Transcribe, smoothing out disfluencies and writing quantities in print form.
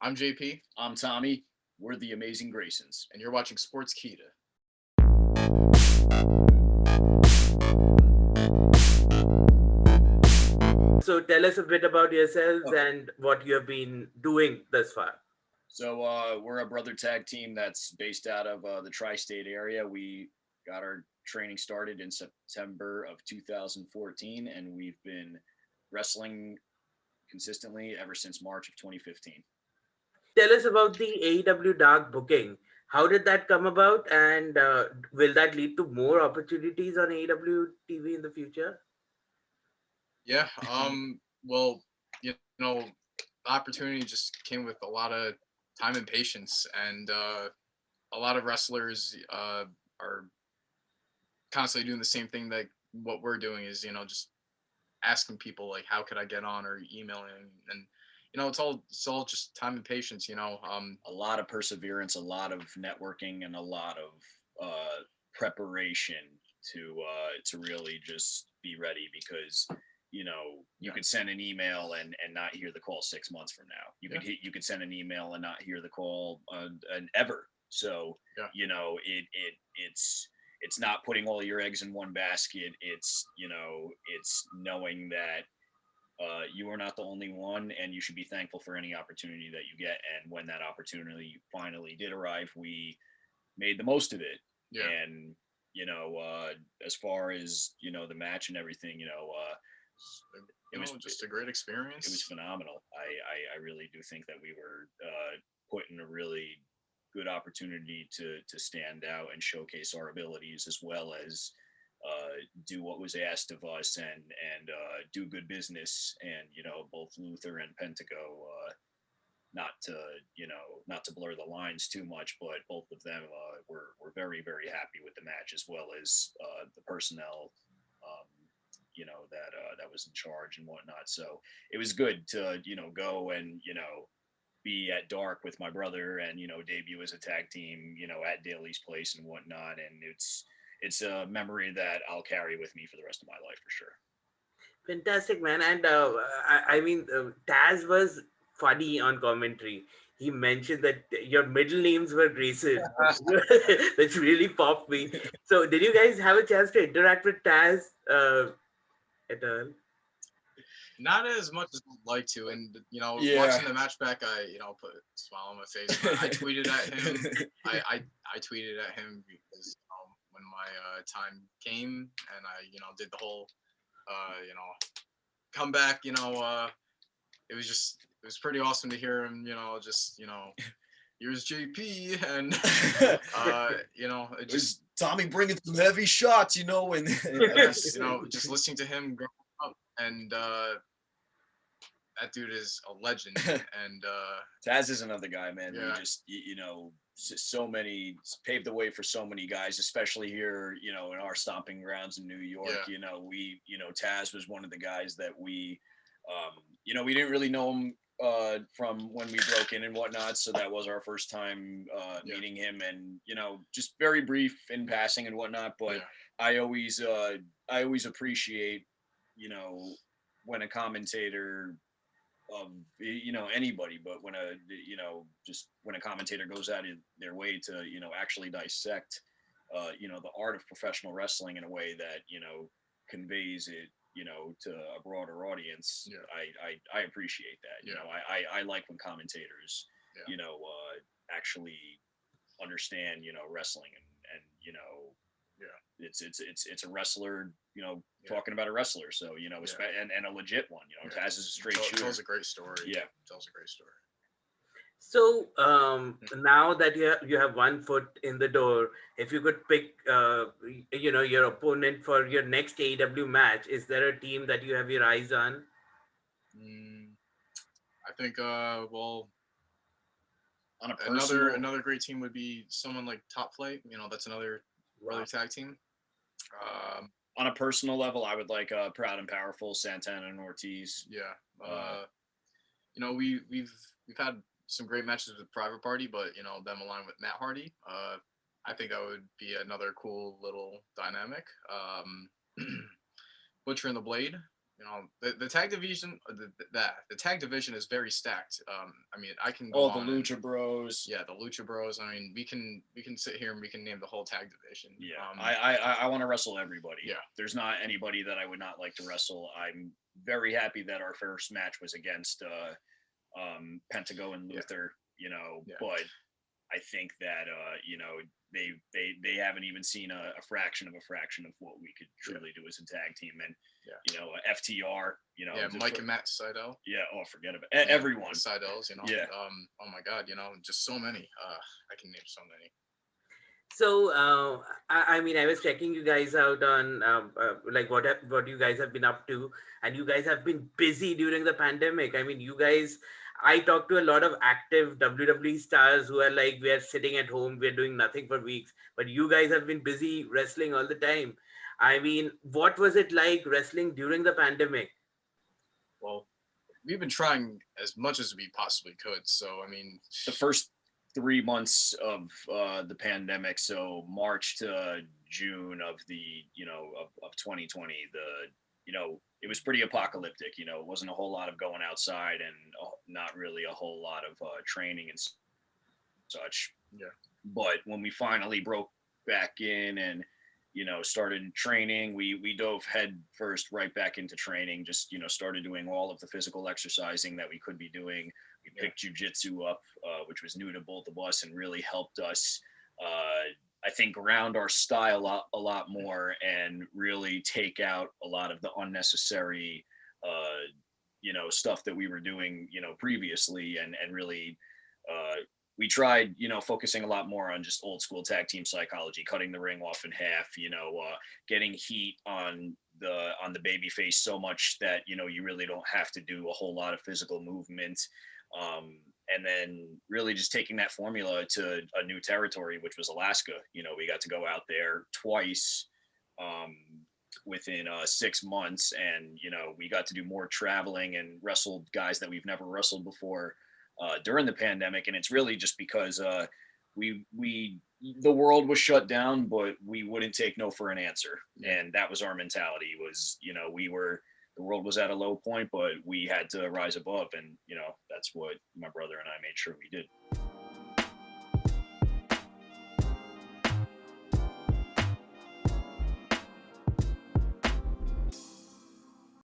I'm JP, I'm Tommy. We're the Amazing Graysons. and you're watching Sportskeeda. So tell us a bit about yourselves and what you have been doing thus far. So we're a brother tag team that's based out of the tri-state area. We got our training started in September of 2014, and we've been wrestling consistently ever since March of 2015. Tell us about the AEW Dark booking. How did that come about, and will that lead to more opportunities on AEW TV in the future? Yeah, well, you know, the opportunity just came with a lot of time and patience, and a lot of wrestlers are constantly doing the same thing that what we're doing is, just asking people like, how could I get on, or emailing, and it's all just time and patience. A lot of perseverance, a lot of networking, and a lot of preparation to really just be ready because you could send an email and not hear the call 6 months from now. You could send an email and not hear the call and ever. So it's not putting all your eggs in one basket. It's knowing that you are not the only one, and you should be thankful for any opportunity that you get. And when that opportunity finally did arrive, we made the most of it. Yeah. And as far as the match and everything, Just a great experience. it was phenomenal. I really do think that we were put in a really good opportunity to stand out and showcase our abilities, as well as do what was asked of us, and do good business. And both Luther and Pentago, not to blur the lines too much, but both of them were very, very happy with the match, as well as the personnel that was in charge and whatnot. So it was good to go and be at Dark with my brother, and debut as a tag team at Daly's place and whatnot. And it's a memory that I'll carry with me for the rest of my life for sure. Fantastic, man. And Taz was funny on commentary. He mentioned that your middle names were Grayson. That really popped me. So, did you guys have a chance to interact with Taz at all? Not as much as I'd like to, and Yeah. watching the match back, I put a smile on my face. But I tweeted at him. I tweeted at him because when my time came, and I did the whole comeback. It was pretty awesome to hear him. Here's JP, and it just Tommy bringing some heavy shots, and just listening to him growing up, and that dude is a legend. And Taz is another guy, man. Yeah. Who just so many paved the way for so many guys, especially here, in our stomping grounds in New York. Yeah. Taz was one of the guys that we didn't really know him from when we broke in and whatnot. So that was our first time meeting him, and just very brief in passing and whatnot. But Yeah. I always appreciate when a commentator of anybody, but when a commentator goes out of their way to actually dissect the art of professional wrestling in a way that conveys it to a broader audience. Yeah. I appreciate that. Yeah. I like when commentators Yeah. actually understand wrestling, and Yeah. it's a wrestler Yeah. talking about a wrestler, so and a legit one. Yeah. Taz is a straight shooter. Tells a great story. Yeah. Tells a great story. So now that you have one foot in the door, if you could pick, your opponent for your next AEW match, is there a team that you have your eyes on? I think well, On a personal, another great team would be someone like Top Flight. That's another brother tag team. on a personal level, I would like Proud and Powerful, Santana and Ortiz. Yeah. We've had some great matches with Private Party, but them aligned with Matt Hardy. I think that would be another cool little dynamic. Butcher and the Blade You know, the tag division, the tag division is very stacked. I mean, I can go All the on Lucha Bros. yeah, the Lucha Bros. I mean, we can sit here and we can name the whole tag division. Yeah, I want to wrestle everybody. Yeah. There's not anybody that I would not like to wrestle. I'm very happy that our first match was against Pentago and Luther. You know, Yeah. but I think that you know, they haven't even seen a fraction of what we could truly do as a tag team. And you know, FTR, you know, yeah, Mike and Matt Seidel. Yeah, oh, forget about it. Everyone. The Seidels, you know. Yeah. Oh my God, you know, just so many. I can name so many. So, I mean, I was checking you guys out on like what you guys have been up to, and you guys have been busy during the pandemic. I mean, you guys. I talk to a lot of active WWE stars who are like, we are sitting at home, we're doing nothing for weeks, but you guys have been busy wrestling all the time. I mean, what was it like wrestling during the pandemic? Well, we've been trying as much as we possibly could. So I mean, The first 3 months of the pandemic, so March to June of the, you know, of 2020, you know, it was pretty apocalyptic. You know, it wasn't a whole lot of going outside and not really a whole lot of training and such. Yeah. But when we finally broke back in and, you know, started training, we dove head first right back into training. Just, you know, started doing all of the physical exercising that we could be doing. We picked jujitsu up, which was new to both of us and really helped us, I think, ground our style a lot more and really take out a lot of the unnecessary, you know, stuff that we were doing, you know, previously, and really, we tried, you know, focusing a lot more on just old school tag team psychology, cutting the ring off in half, you know, getting heat on the baby face so much that, you know, you really don't have to do a whole lot of physical movement. And then really just taking that formula to a new territory, which was Alaska. You know, we got to go out there twice within 6 months, and, you know, we got to do more traveling and wrestled guys that we've never wrestled before during the pandemic. And it's really just because the world was shut down, but we wouldn't take no for an answer. And that was our mentality. Was, you know, the world was at a low point, but we had to rise above, and, you know, that's what my brother and I made sure we did.